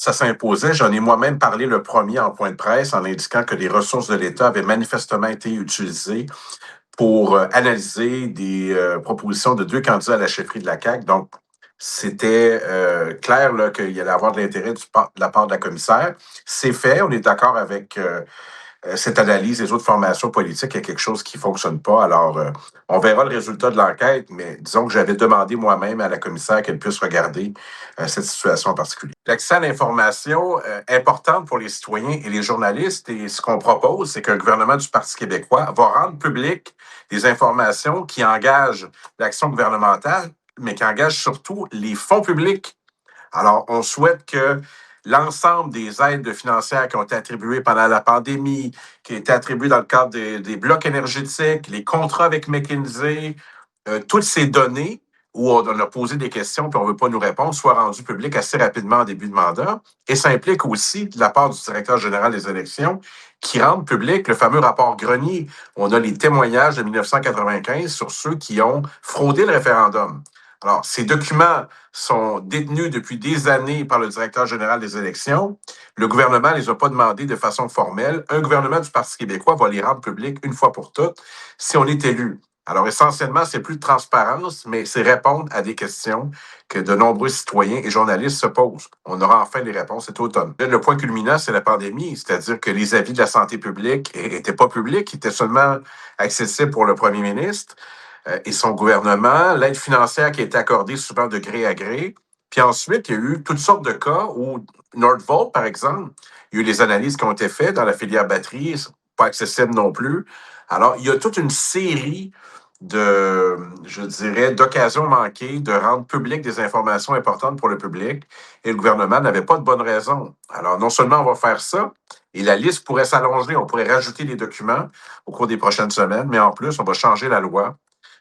ça s'imposait. J'en ai moi-même parlé le premier en point de presse en indiquant que les ressources de l'État avaient manifestement été utilisées pour analyser des propositions de deux candidats à la chefferie de la CAQ. Donc, c'était clair là, qu'il y allait avoir de l'intérêt de la part de la commissaire. C'est fait, on est d'accord avec cette analyse des autres formations politiques. Il y a quelque chose qui ne fonctionne pas. Alors, on verra le résultat de l'enquête, mais disons que j'avais demandé moi-même à la commissaire qu'elle puisse regarder cette situation en particulier. L'accès à l'information importante pour les citoyens et les journalistes, et ce qu'on propose, c'est qu'un gouvernement du Parti québécois va rendre public des informations qui engagent l'action gouvernementale, mais qui engagent surtout les fonds publics. Alors, on souhaite que l'ensemble des aides financières qui ont été attribuées pendant la pandémie, qui ont été attribuées dans le cadre des blocs énergétiques, les contrats avec McKinsey, toutes ces données où on a posé des questions puis on ne veut pas nous répondre, soient rendues publiques assez rapidement en début de mandat. Et ça implique aussi, de la part du directeur général des élections, qui rende public le fameux rapport Grenier. On a les témoignages de 1995 sur ceux qui ont fraudé le référendum. Alors, ces documents sont détenus depuis des années par le directeur général des élections. Le gouvernement ne les a pas demandés de façon formelle. Un gouvernement du Parti québécois va les rendre publics une fois pour toutes si on est élu. Alors, essentiellement, c'est plus de transparence, mais c'est répondre à des questions que de nombreux citoyens et journalistes se posent. On aura enfin les réponses cet automne. Le point culminant, c'est la pandémie, c'est-à-dire que les avis de la santé publique n'étaient pas publics, étaient seulement accessibles pour le premier ministre et son gouvernement, l'aide financière qui a été accordée souvent de gré à gré. Puis ensuite, il y a eu toutes sortes de cas où Nordvolt, par exemple, il y a eu des analyses qui ont été faites dans la filière batterie, pas accessible non plus. Alors, il y a toute une série je dirais, d'occasions manquées de rendre publiques des informations importantes pour le public et le gouvernement n'avait pas de bonne raison. Alors, non seulement on va faire ça, et la liste pourrait s'allonger, on pourrait rajouter des documents au cours des prochaines semaines, mais en plus, on va changer la loi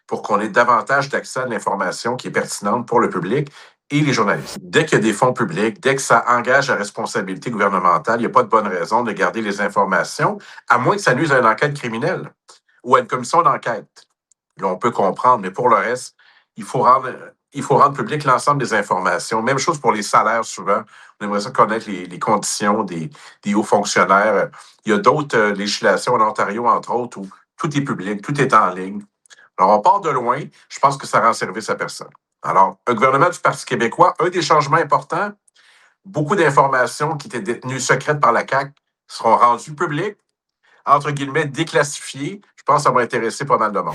pour qu'on ait davantage d'accès à l'information qui est pertinente pour le public et les journalistes. Dès qu'il y a des fonds publics, dès que ça engage la responsabilité gouvernementale, il n'y a pas de bonne raison de garder les informations, à moins que ça nuise à une enquête criminelle ou à une commission d'enquête. Là, on peut comprendre, mais pour le reste, il faut rendre public l'ensemble des informations. Même chose pour les salaires, souvent. On aimerait ça connaître les conditions des hauts fonctionnaires. Il y a d'autres législations en Ontario, entre autres, où tout est public, tout est en ligne. Alors, on part de loin. Je pense que ça rend service à personne. Alors, un gouvernement du Parti québécois, un des changements importants, beaucoup d'informations qui étaient détenues secrètes par la CAQ seront rendues publiques, entre guillemets, déclassifiées. Je pense que ça va intéresser pas mal de monde.